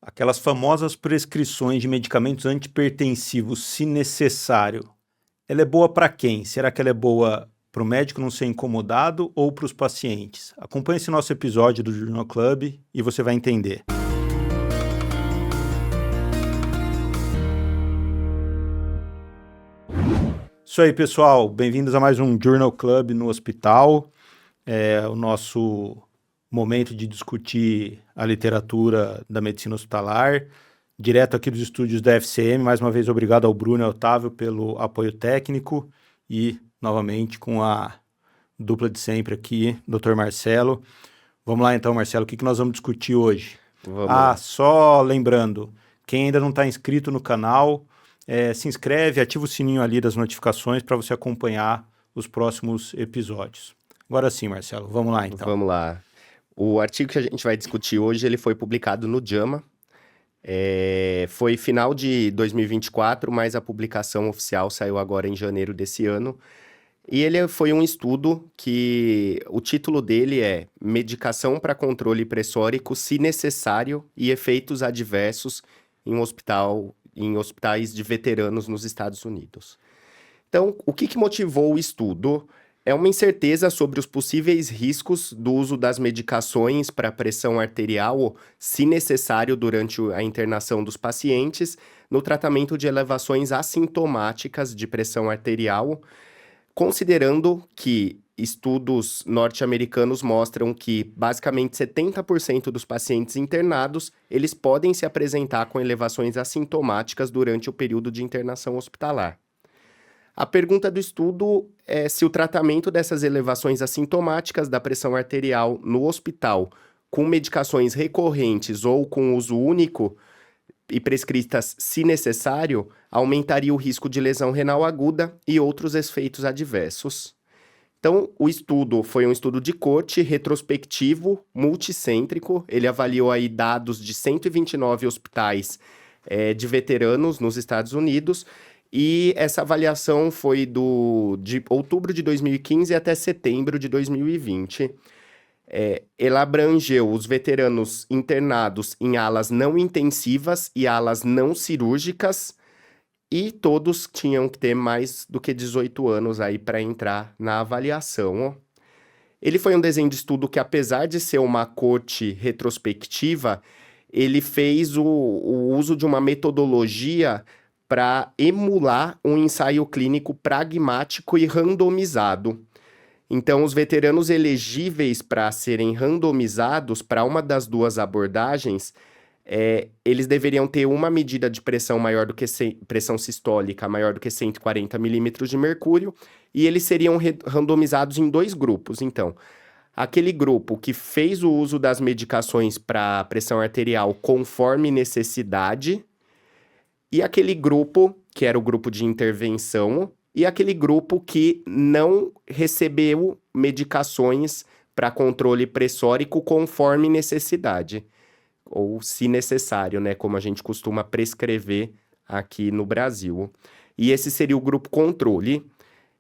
Aquelas famosas prescrições de medicamentos antipertensivos, se necessário, ela é boa para quem? Será que ela é boa para o médico não ser incomodado ou para os pacientes? Acompanhe esse nosso episódio do Journal Club e você vai entender. Isso aí, pessoal. Bem-vindos a mais um Journal Club no hospital. É o nosso momento de discutir a literatura da medicina hospitalar, direto aqui dos estúdios da FCM. Mais uma vez, obrigado ao Bruno e ao Otávio pelo apoio técnico e, novamente, com a dupla de sempre aqui, Dr. Marcelo. Vamos lá então, Marcelo, o que nós vamos discutir hoje? Vamos lá. Só lembrando, quem ainda não está inscrito no canal, se inscreve, ativa o sininho ali das notificações para você acompanhar os próximos episódios. Agora sim, Marcelo, vamos lá então. Vamos lá. O artigo que a gente vai discutir hoje, ele foi publicado no JAMA. Foi final de 2024, mas a publicação oficial saiu agora em janeiro desse ano. E ele foi um estudo que o título dele é Medicação para controle pressórico, se necessário, e efeitos adversos em hospitais de veteranos nos Estados Unidos. Então, o que motivou o estudo? É uma incerteza sobre os possíveis riscos do uso das medicações para pressão arterial, se necessário, durante a internação dos pacientes, no tratamento de elevações assintomáticas de pressão arterial, considerando que estudos norte-americanos mostram que basicamente 70% dos pacientes internados, eles podem se apresentar com elevações assintomáticas durante o período de internação hospitalar. A pergunta do estudo é se o tratamento dessas elevações assintomáticas da pressão arterial no hospital, com medicações recorrentes ou com uso único e prescritas se necessário, aumentaria o risco de lesão renal aguda e outros efeitos adversos. Então, o estudo foi um estudo de corte, retrospectivo, multicêntrico. Ele avaliou aí dados de 129 hospitais de veteranos nos Estados Unidos. E essa avaliação foi de outubro de 2015 até setembro de 2020. Ela abrangeu os veteranos internados em alas não intensivas e alas não cirúrgicas, e todos tinham que ter mais do que 18 anos aí para entrar na avaliação. Ele foi um desenho de estudo que, apesar de ser uma corte retrospectiva, ele fez o uso de uma metodologia para emular um ensaio clínico pragmático e randomizado. Então, os veteranos elegíveis para serem randomizados para uma das duas abordagens, eles deveriam ter uma medida de pressão maior do que pressão sistólica maior do que 140 milímetros de mercúrio, e eles seriam randomizados em dois grupos. Então, aquele grupo que fez o uso das medicações para pressão arterial conforme necessidade, e aquele grupo, que era o grupo de intervenção, e aquele grupo que não recebeu medicações para controle pressórico conforme necessidade, ou se necessário, né, como a gente costuma prescrever aqui no Brasil. E esse seria o grupo controle.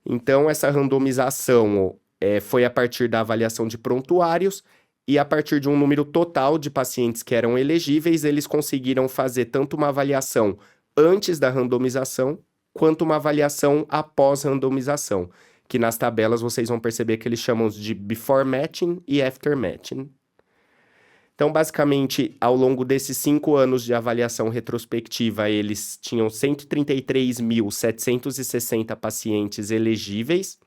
Então, essa randomização foi a partir da avaliação de prontuários, e a partir de um número total de pacientes que eram elegíveis, eles conseguiram fazer tanto uma avaliação antes da randomização, quanto uma avaliação após randomização, que nas tabelas vocês vão perceber que eles chamam de before matching e after matching. Então, basicamente, ao longo desses 5 anos de avaliação retrospectiva, eles tinham 133.760 pacientes elegíveis,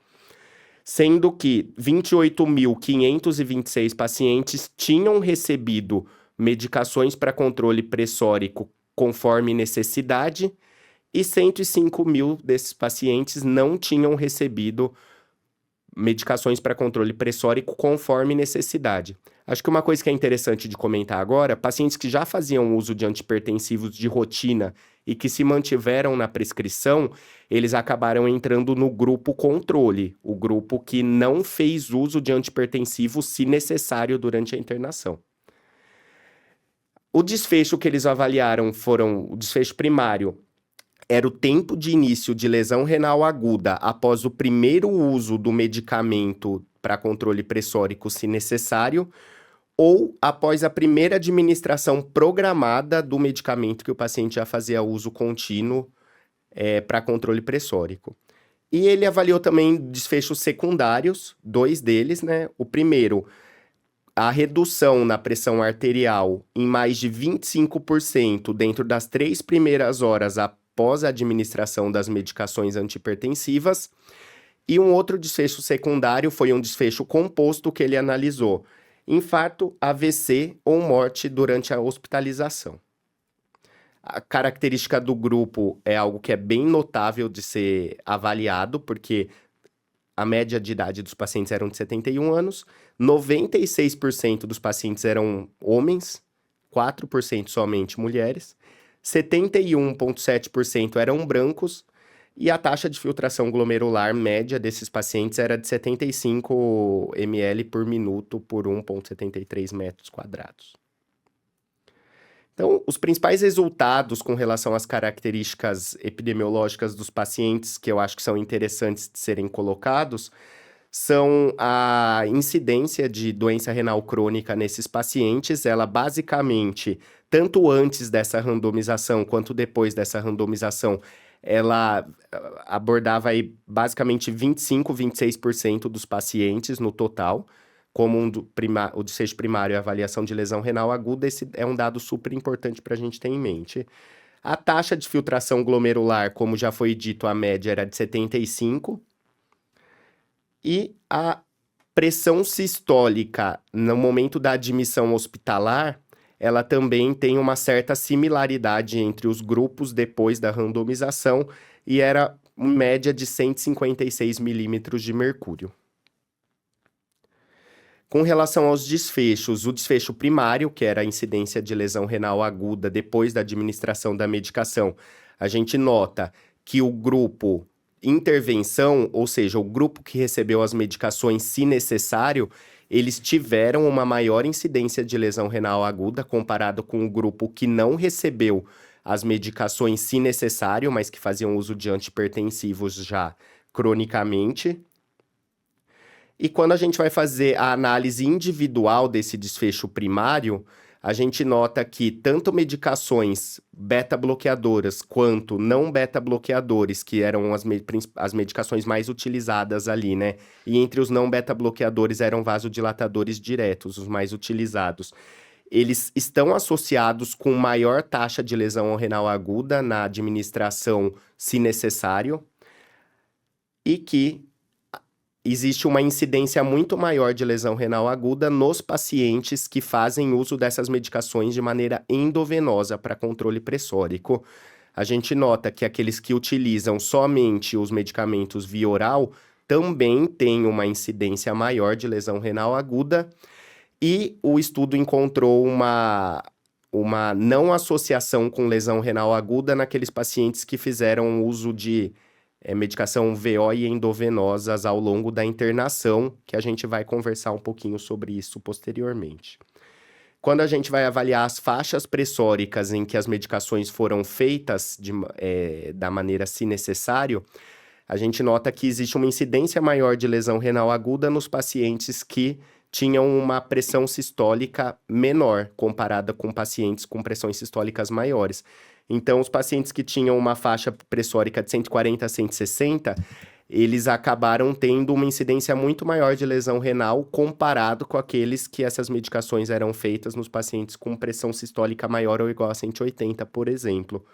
sendo que 28.526 pacientes tinham recebido medicações para controle pressórico conforme necessidade, e 105.000 desses pacientes não tinham recebido medicações para controle pressórico conforme necessidade. Acho que uma coisa que é interessante de comentar agora, pacientes que já faziam uso de antipertensivos de rotina e que se mantiveram na prescrição, eles acabaram entrando no grupo controle, o grupo que não fez uso de antipertensivo se necessário durante a internação. O desfecho que eles avaliaram o desfecho primário, era o tempo de início de lesão renal aguda após o primeiro uso do medicamento para controle pressórico, se necessário. ou após a primeira administração programada do medicamento que o paciente já fazia uso contínuo para controle pressórico. E ele avaliou também desfechos secundários, 2 deles, né? O primeiro, a redução na pressão arterial em mais de 25% dentro das 3 primeiras horas após a administração das medicações antihipertensivas. E um outro desfecho secundário foi um desfecho composto que ele analisou: infarto, AVC ou morte durante a hospitalização. A característica do grupo é algo que é bem notável de ser avaliado, porque a média de idade dos pacientes eram de 71 anos, 96% dos pacientes eram homens, 4% somente mulheres, 71,7% eram brancos, e a taxa de filtração glomerular média desses pacientes era de 75 ml por minuto por 1,73 metros quadrados. Então, os principais resultados com relação às características epidemiológicas dos pacientes, que eu acho que são interessantes de serem colocados, são a incidência de doença renal crônica nesses pacientes. Ela basicamente, tanto antes dessa randomização quanto depois dessa randomização, ela abordava aí basicamente 25-26% dos pacientes no total, como o desfecho primário e a avaliação de lesão renal aguda. Esse é um dado super importante para a gente ter em mente. A taxa de filtração glomerular, como já foi dito, a média era de 75. E a pressão sistólica, no momento da admissão hospitalar, ela também tem uma certa similaridade entre os grupos depois da randomização, e era média de 156 milímetros de mercúrio. Com relação aos desfechos, o desfecho primário, que era a incidência de lesão renal aguda depois da administração da medicação, a gente nota que o grupo intervenção, ou seja, o grupo que recebeu as medicações se necessário, eles tiveram uma maior incidência de lesão renal aguda comparado com o grupo que não recebeu as medicações se necessário, mas que faziam uso de antihipertensivos já cronicamente. E quando a gente vai fazer a análise individual desse desfecho primário, a gente nota que tanto medicações beta-bloqueadoras quanto não beta-bloqueadores, que eram as medicações mais utilizadas ali, né? E entre os não beta-bloqueadores eram vasodilatadores diretos, os mais utilizados. Eles estão associados com maior taxa de lesão renal aguda na administração, se necessário, e que existe uma incidência muito maior de lesão renal aguda nos pacientes que fazem uso dessas medicações de maneira endovenosa para controle pressórico. A gente nota que aqueles que utilizam somente os medicamentos via oral também têm uma incidência maior de lesão renal aguda, e o estudo encontrou uma não associação com lesão renal aguda naqueles pacientes que fizeram uso de medicação VO e endovenosas ao longo da internação, que a gente vai conversar um pouquinho sobre isso posteriormente. Quando a gente vai avaliar as faixas pressóricas em que as medicações foram feitas da maneira se necessário, a gente nota que existe uma incidência maior de lesão renal aguda nos pacientes que tinham uma pressão sistólica menor, comparada com pacientes com pressões sistólicas maiores. Então, os pacientes que tinham uma faixa pressórica de 140 a 160, eles acabaram tendo uma incidência muito maior de lesão renal comparado com aqueles que essas medicações eram feitas nos pacientes com pressão sistólica maior ou igual a 180, por exemplo.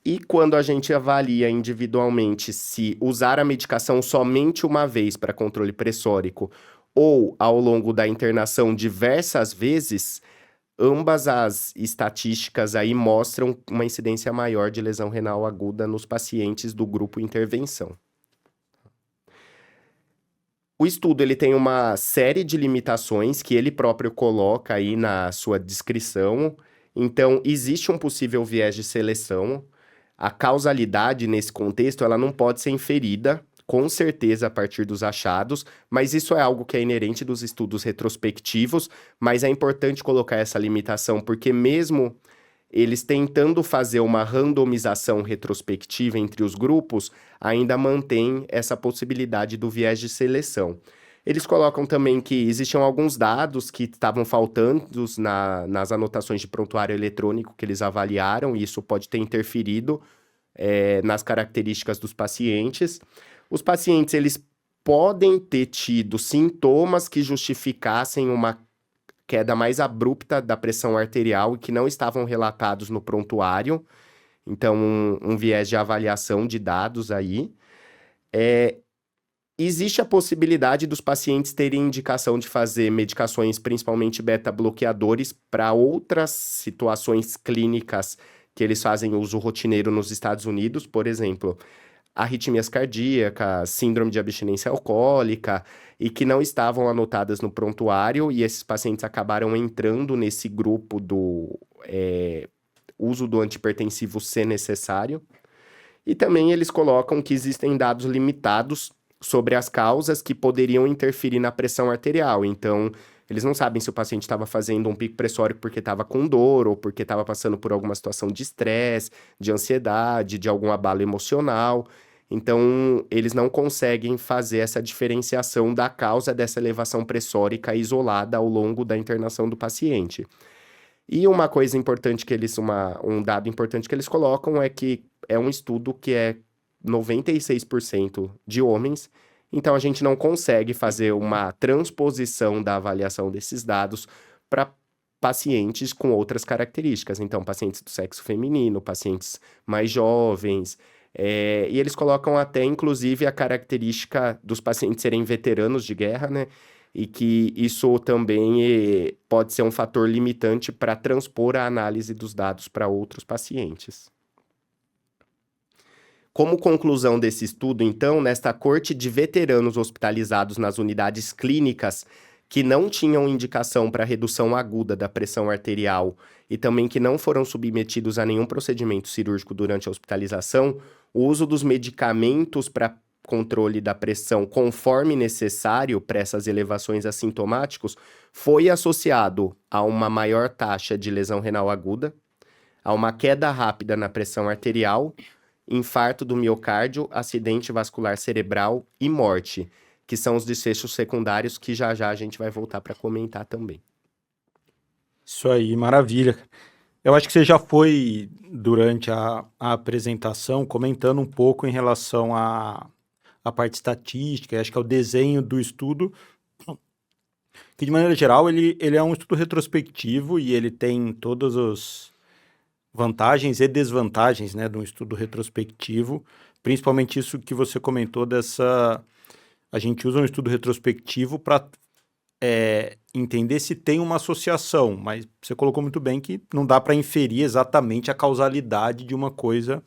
E quando a gente avalia individualmente se usar a medicação somente uma vez para controle pressórico ou ao longo da internação diversas vezes, ambas as estatísticas aí mostram uma incidência maior de lesão renal aguda nos pacientes do grupo intervenção. O estudo ele tem uma série de limitações que ele próprio coloca aí na sua descrição. Então, existe um possível viés de seleção. A causalidade nesse contexto ela não pode ser inferida, com certeza, a partir dos achados, mas isso é algo que é inerente dos estudos retrospectivos, mas é importante colocar essa limitação, porque mesmo eles tentando fazer uma randomização retrospectiva entre os grupos, ainda mantém essa possibilidade do viés de seleção. Eles colocam também que existiam alguns dados que estavam faltando nas anotações de prontuário eletrônico que eles avaliaram, e isso pode ter interferido nas características dos pacientes. Os pacientes, eles podem ter tido sintomas que justificassem uma queda mais abrupta da pressão arterial e que não estavam relatados no prontuário. Então, um viés de avaliação de dados aí. Existe a possibilidade dos pacientes terem indicação de fazer medicações, principalmente beta-bloqueadores, para outras situações clínicas que eles fazem uso rotineiro nos Estados Unidos, por exemplo, arritmias cardíacas, síndrome de abstinência alcoólica, e que não estavam anotadas no prontuário, e esses pacientes acabaram entrando nesse grupo do uso do antihipertensivo se necessário. E também eles colocam que existem dados limitados sobre as causas que poderiam interferir na pressão arterial. Então, eles não sabem se o paciente estava fazendo um pico pressórico porque estava com dor ou porque estava passando por alguma situação de estresse, de ansiedade, de algum abalo emocional. Então, eles não conseguem fazer essa diferenciação da causa dessa elevação pressórica isolada ao longo da internação do paciente. E uma coisa importante que eles, um dado importante que eles colocam é que é um estudo que é 96% de homens, então a gente não consegue fazer uma transposição da avaliação desses dados para pacientes com outras características. Então, pacientes do sexo feminino, pacientes mais jovens, e eles colocam até, inclusive, a característica dos pacientes serem veteranos de guerra, né? E que isso também pode ser um fator limitante para transpor a análise dos dados para outros pacientes. Como conclusão desse estudo, então, nesta corte de veteranos hospitalizados nas unidades clínicas que não tinham indicação para redução aguda da pressão arterial e também que não foram submetidos a nenhum procedimento cirúrgico durante a hospitalização, o uso dos medicamentos para controle da pressão conforme necessário para essas elevações assintomáticos foi associado a uma maior taxa de lesão renal aguda, a uma queda rápida na pressão arterial, infarto do miocárdio, acidente vascular cerebral e morte, que são os desfechos secundários que já a gente vai voltar para comentar também. Isso aí, maravilha. Eu acho que você já foi, durante a apresentação, comentando um pouco em relação à parte estatística, acho que é o desenho do estudo, que de maneira geral ele é um estudo retrospectivo e ele tem todas as vantagens e desvantagens, né, de um estudo retrospectivo, principalmente isso que você comentou a gente usa um estudo retrospectivo para entender se tem uma associação, mas você colocou muito bem que não dá para inferir exatamente a causalidade de uma coisa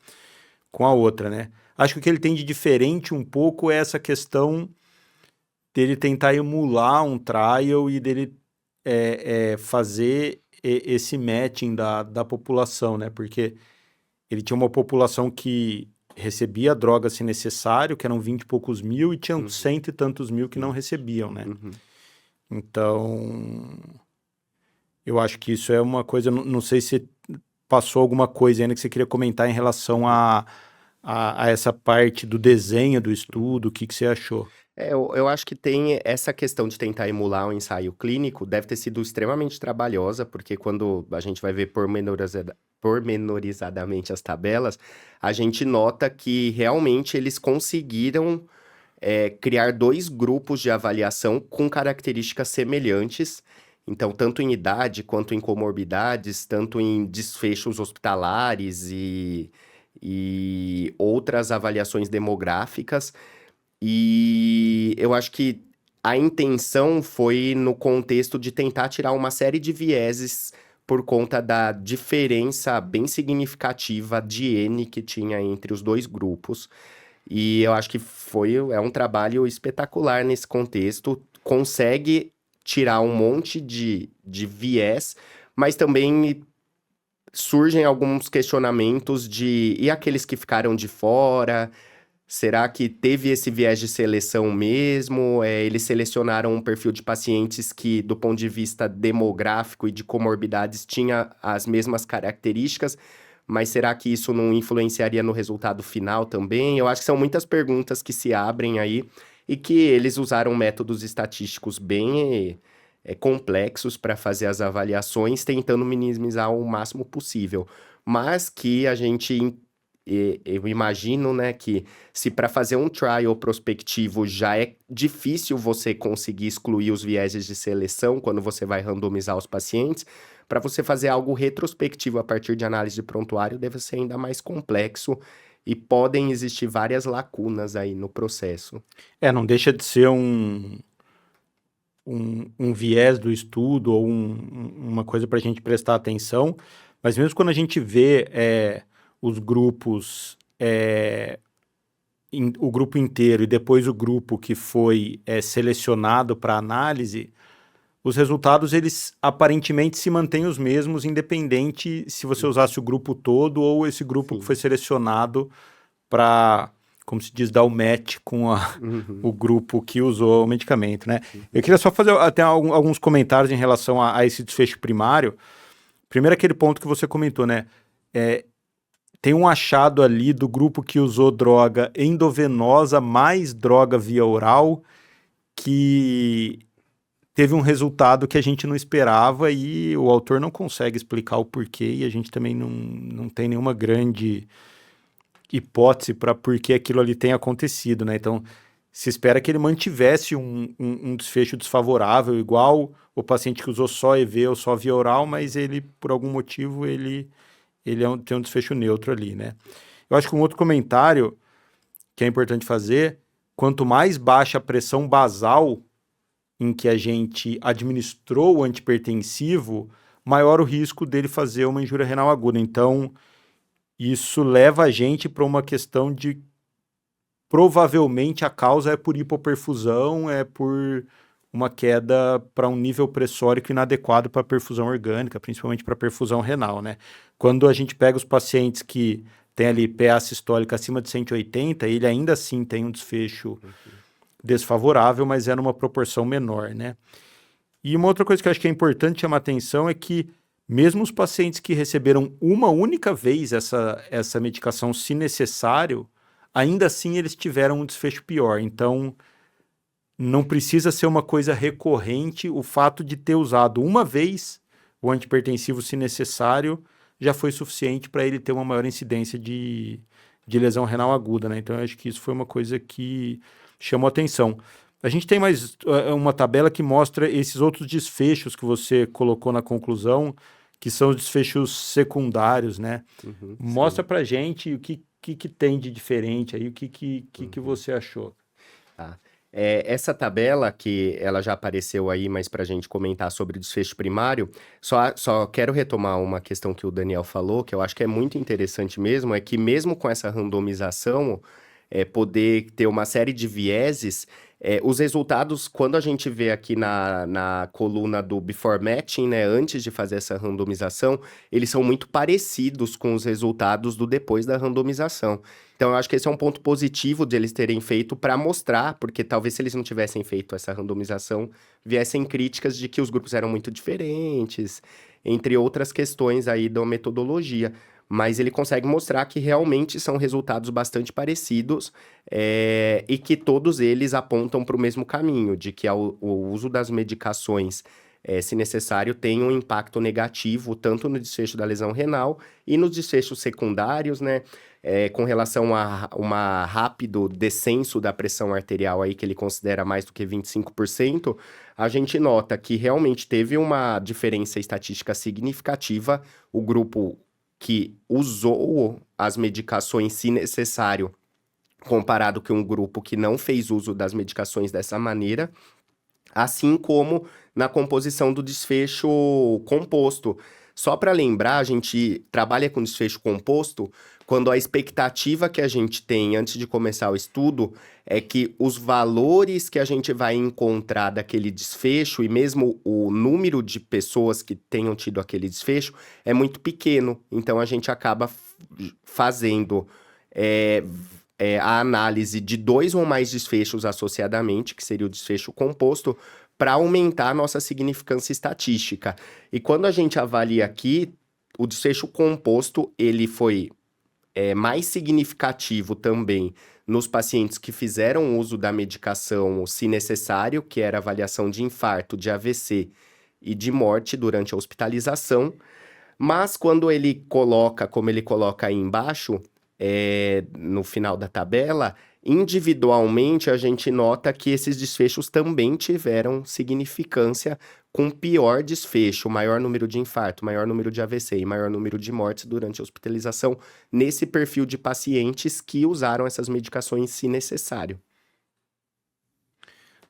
com a outra, né? Acho que o que ele tem de diferente um pouco é essa questão dele tentar emular um trial e dele fazer esse matching da população, né? Porque ele tinha uma população que recebia droga se necessário, que eram 20 e poucos mil, e tinham 100 e tantos mil que não recebiam, né? Então, eu acho que isso é uma coisa, não sei se passou alguma coisa ainda que você queria comentar em relação a essa parte do desenho do estudo, o que você achou? Eu acho que tem essa questão de tentar emular um ensaio clínico, deve ter sido extremamente trabalhosa, porque quando a gente vai ver pormenorizadamente as tabelas, a gente nota que realmente eles conseguiram criar dois grupos de avaliação com características semelhantes. Então, tanto em idade quanto em comorbidades, tanto em desfechos hospitalares e outras avaliações demográficas. E eu acho que a intenção foi no contexto de tentar tirar uma série de vieses por conta da diferença bem significativa de N que tinha entre os dois grupos. E eu acho que é um trabalho espetacular nesse contexto. Consegue tirar um monte de viés, mas também surgem alguns questionamentos e aqueles que ficaram de fora? Será que teve esse viés de seleção mesmo? Eles selecionaram um perfil de pacientes que, do ponto de vista demográfico e de comorbidades, tinha as mesmas características, mas será que isso não influenciaria no resultado final também? Eu acho que são muitas perguntas que se abrem aí. e que eles usaram métodos estatísticos bem complexos para fazer as avaliações, tentando minimizar o máximo possível. Mas que a gente, eu imagino, né, que se para fazer um trial prospectivo já é difícil você conseguir excluir os vieses de seleção quando você vai randomizar os pacientes, para você fazer algo retrospectivo a partir de análise de prontuário deve ser ainda mais complexo e podem existir várias lacunas aí no processo. Não deixa de ser um viés do estudo ou uma coisa para a gente prestar atenção, mas mesmo quando a gente vê os grupos, o grupo inteiro e depois o grupo que foi selecionado para análise, os resultados, eles aparentemente se mantêm os mesmos, independente se você usasse o grupo todo ou esse grupo que foi selecionado para, como se diz, dar o match com o grupo que usou o medicamento, né? Eu queria só fazer até alguns comentários em relação a esse desfecho primário. Primeiro, aquele ponto que você comentou, né? Tem um achado ali do grupo que usou droga endovenosa mais droga via oral que teve um resultado que a gente não esperava e o autor não consegue explicar o porquê e a gente também não tem nenhuma grande hipótese para por que aquilo ali tenha acontecido, né? Então, se espera que ele mantivesse um desfecho desfavorável, igual o paciente que usou só EV ou só via oral, mas ele, por algum motivo, ele tem um desfecho neutro ali, né? Eu acho que um outro comentário que é importante fazer, quanto mais baixa a pressão basal em que a gente administrou o antipertensivo, maior o risco dele fazer uma injúria renal aguda. Então, isso leva a gente para uma questão de provavelmente a causa é por hipoperfusão, é por uma queda para um nível pressórico inadequado para perfusão orgânica, principalmente para perfusão renal, né? Quando a gente pega os pacientes que têm ali PA sistólica acima de 180, ele ainda assim tem um desfecho desfavorável, mas é numa proporção menor, né? E uma outra coisa que eu acho que é importante chamar atenção é que mesmo os pacientes que receberam uma única vez essa medicação, se necessário, ainda assim eles tiveram um desfecho pior. Então, não precisa ser uma coisa recorrente. O fato de ter usado uma vez o antipertensivo, se necessário, já foi suficiente para ele ter uma maior incidência de lesão renal aguda, né? Então, eu acho que isso foi uma coisa que chamou atenção. A gente tem mais uma tabela que mostra esses outros desfechos que você colocou na conclusão, que são os desfechos secundários, né? Mostra pra gente o que tem de diferente aí, o que você achou. Tá. Essa tabela, que ela já apareceu aí, mas para a gente comentar sobre o desfecho primário, só quero retomar uma questão que o Daniel falou, que eu acho que é muito interessante mesmo, é que mesmo com essa randomização, poder ter uma série de vieses, os resultados, quando a gente vê aqui na coluna do before matching, né, antes de fazer essa randomização, eles são muito parecidos com os resultados do depois da randomização. Então, eu acho que esse é um ponto positivo de eles terem feito para mostrar, porque talvez se eles não tivessem feito essa randomização, viessem críticas de que os grupos eram muito diferentes, entre outras questões aí da metodologia. Mas ele consegue mostrar que realmente são resultados bastante parecidos e que todos eles apontam para o mesmo caminho, de que o uso das medicações, se necessário, tem um impacto negativo tanto no desfecho da lesão renal e nos desfechos secundários, né? Com relação a um rápido descenso da pressão arterial aí, que ele considera mais do que 25%, a gente nota que realmente teve uma diferença estatística significativa, o grupo que usou as medicações, se necessário, comparado com um grupo que não fez uso das medicações dessa maneira, assim como na composição do desfecho composto. Só para lembrar, a gente trabalha com desfecho composto quando a expectativa que a gente tem antes de começar o estudo é que os valores que a gente vai encontrar daquele desfecho e mesmo o número de pessoas que tenham tido aquele desfecho é muito pequeno. Então, a gente acaba fazendo a análise de 2 ou mais desfechos associadamente, que seria o desfecho composto, para aumentar a nossa significância estatística. E quando a gente avalia aqui, o desfecho composto, ele foi mais significativo também nos pacientes que fizeram uso da medicação, se necessário, que era avaliação de infarto, de AVC e de morte durante a hospitalização. Mas quando ele coloca, como ele coloca aí embaixo, no final da tabela, individualmente a gente nota que esses desfechos também tiveram significância com pior desfecho, maior número de infarto, maior número de AVC e maior número de mortes durante a hospitalização nesse perfil de pacientes que usaram essas medicações se necessário.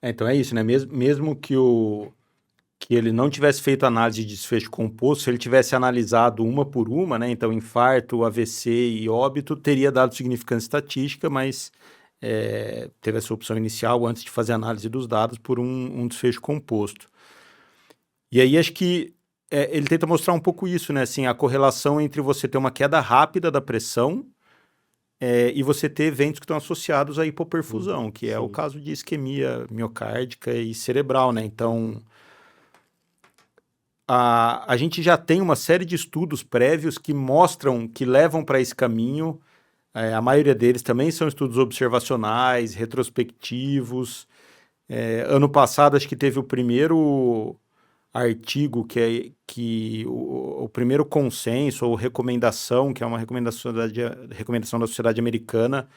Então é isso, né? Mesmo que ele não tivesse feito análise de desfecho composto, se ele tivesse analisado uma por uma, né? Então, infarto, AVC e óbito, teria dado significância estatística, mas teve essa opção inicial antes de fazer a análise dos dados por um desfecho composto. E aí acho que ele tenta mostrar um pouco isso, né? Assim, a correlação entre você ter uma queda rápida da pressão e você ter eventos que estão associados à hipoperfusão, que é o caso de isquemia miocárdica e cerebral, né? Então, a gente já tem uma série de estudos prévios que mostram, que levam para esse caminho. A maioria deles também são estudos observacionais, retrospectivos. Ano passado, acho que teve o primeiro artigo que o primeiro consenso ou recomendação, que é uma recomendação da Sociedade Americana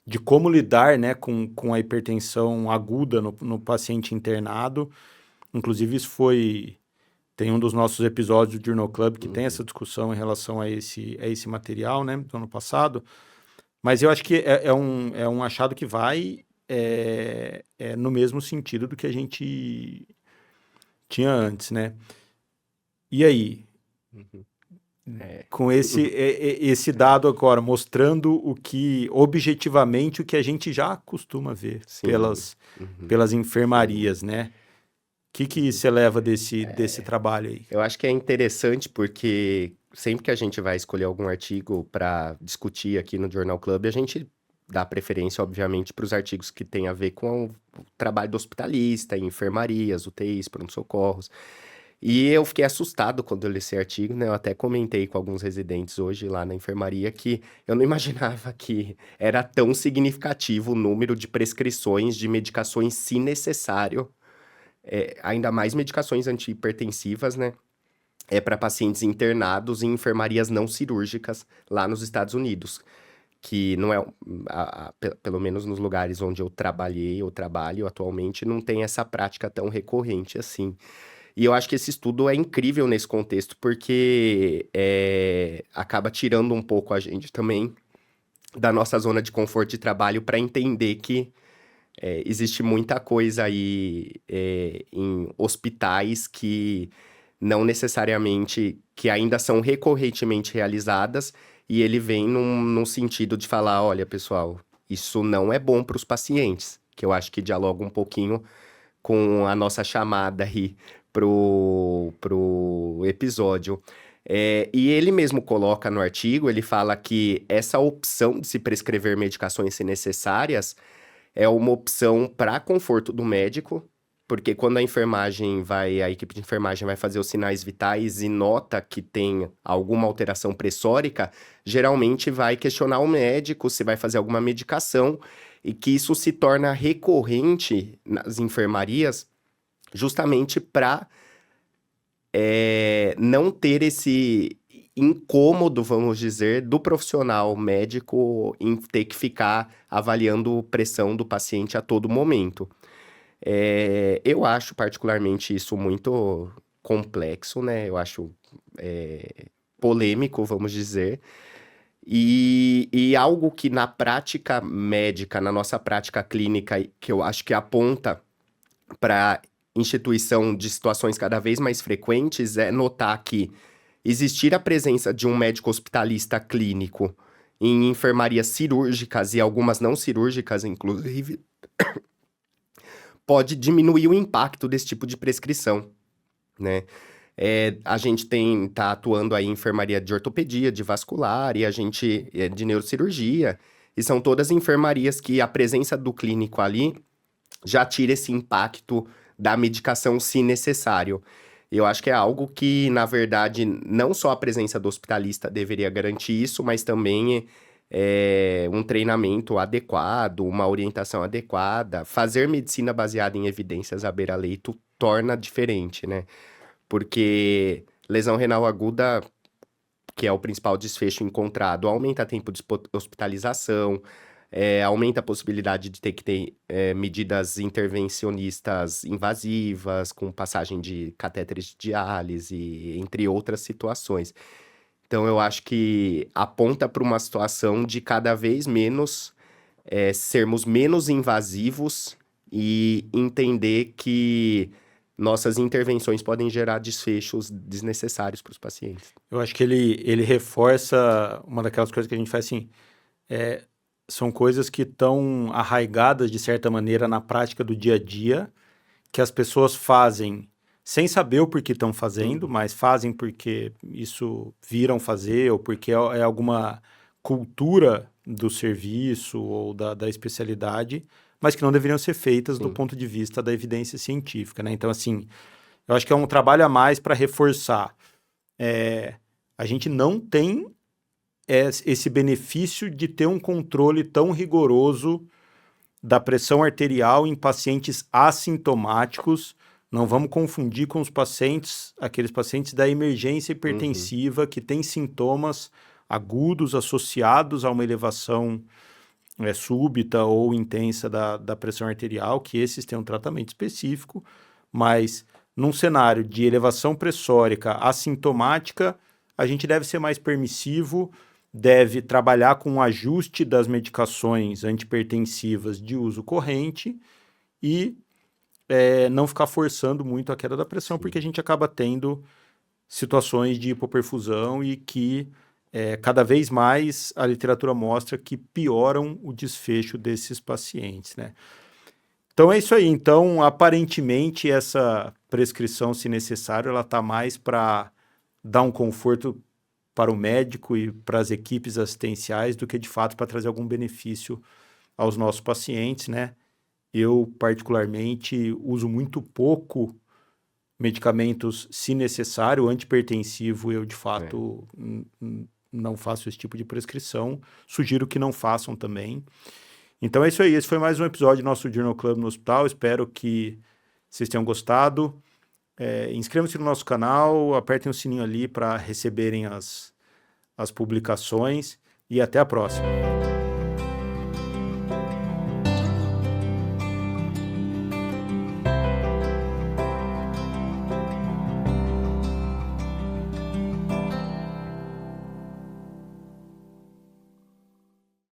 de como lidar, né, com a hipertensão aguda no paciente internado. Inclusive, tem um dos nossos episódios do Journal Club que tem essa discussão em relação a esse material, né, do ano passado. Mas eu acho que é um achado que vai no mesmo sentido do que a gente tinha antes, né? E aí, com esse dado agora, mostrando objetivamente, o que a gente já costuma ver pelas enfermarias, né? O que você leva desse trabalho aí? Eu acho que é interessante porque sempre que a gente vai escolher algum artigo para discutir aqui no Journal Club, a gente dá preferência, obviamente, para os artigos que têm a ver com o trabalho do hospitalista, em enfermarias, UTIs, pronto-socorros. E eu fiquei assustado quando eu li esse artigo, né? Eu até comentei com alguns residentes hoje lá na enfermaria que eu não imaginava que era tão significativo o número de prescrições de medicações, se necessário, ainda mais medicações antihipertensivas, né? Para pacientes internados em enfermarias não cirúrgicas lá nos Estados Unidos. Que não é, pelo menos nos lugares onde eu trabalho atualmente, não tem essa prática tão recorrente assim. E eu acho que esse estudo é incrível nesse contexto, porque acaba tirando um pouco a gente também da nossa zona de conforto de trabalho para entender que existe muita coisa aí em hospitais que não necessariamente, que ainda são recorrentemente realizadas, e ele vem num sentido de falar, olha, pessoal, isso não é bom para os pacientes, que eu acho que dialoga um pouquinho com a nossa chamada aí pro episódio. E ele mesmo coloca no artigo, ele fala que essa opção de se prescrever medicações se necessárias é uma opção para conforto do médico, porque quando a equipe de enfermagem vai fazer os sinais vitais e nota que tem alguma alteração pressórica, geralmente vai questionar o médico se vai fazer alguma medicação, e que isso se torna recorrente nas enfermarias justamente para não ter esse incômodo, vamos dizer, do profissional médico em ter que ficar avaliando pressão do paciente a todo momento. Eu acho particularmente isso muito complexo, né? Eu acho polêmico, vamos dizer. E algo que na prática médica, na nossa prática clínica, que eu acho que aponta para instituição de situações cada vez mais frequentes, é notar que existir a presença de um médico hospitalista clínico em enfermarias cirúrgicas e algumas não cirúrgicas, inclusive, pode diminuir o impacto desse tipo de prescrição, né? A gente tá atuando aí em enfermaria de ortopedia, de vascular, e a gente de neurocirurgia, e são todas enfermarias que a presença do clínico ali já tira esse impacto da medicação, se necessário. Eu acho que é algo que, na verdade, não só a presença do hospitalista deveria garantir isso, mas também um treinamento adequado, uma orientação adequada. Fazer medicina baseada em evidências à beira-leito torna diferente, né? Porque lesão renal aguda, que é o principal desfecho encontrado, aumenta tempo de hospitalização, aumenta a possibilidade de ter que ter medidas intervencionistas invasivas, com passagem de catéteres de diálise, entre outras situações. Então, eu acho que aponta para uma situação de cada vez menos sermos menos invasivos e entender que nossas intervenções podem gerar desfechos desnecessários para os pacientes. Eu acho que ele reforça uma daquelas coisas que a gente faz assim, são coisas que estão arraigadas de certa maneira na prática do dia a dia, que as pessoas fazem sem saber o porquê estão fazendo, mas fazem porque isso viram fazer ou porque é alguma cultura do serviço ou da especialidade, mas que não deveriam ser feitas do ponto de vista da evidência científica, né? Então, assim, eu acho que é um trabalho a mais para reforçar. A gente não tem esse benefício de ter um controle tão rigoroso da pressão arterial em pacientes assintomáticos. Não vamos confundir com os pacientes, aqueles pacientes da emergência hipertensiva que têm sintomas agudos associados a uma elevação súbita ou intensa da pressão arterial, que esses têm um tratamento específico, mas num cenário de elevação pressórica assintomática, a gente deve ser mais permissivo, deve trabalhar com o ajuste das medicações antipertensivas de uso corrente e não ficar forçando muito a queda da pressão, porque a gente acaba tendo situações de hipoperfusão e que cada vez mais a literatura mostra que pioram o desfecho desses pacientes, né? Então é isso aí. Então, aparentemente, essa prescrição, se necessário, ela está mais para dar um conforto para o médico e para as equipes assistenciais do que, de fato, para trazer algum benefício aos nossos pacientes, né? Eu, particularmente, uso muito pouco medicamentos, se necessário, antipertensivo, eu, de fato, não faço esse tipo de prescrição. Sugiro que não façam também. Então é isso aí. Esse foi mais um episódio do nosso Journal Club no Hospital. Espero que vocês tenham gostado. Inscrevam-se no nosso canal, apertem o sininho ali para receberem as publicações e até a próxima.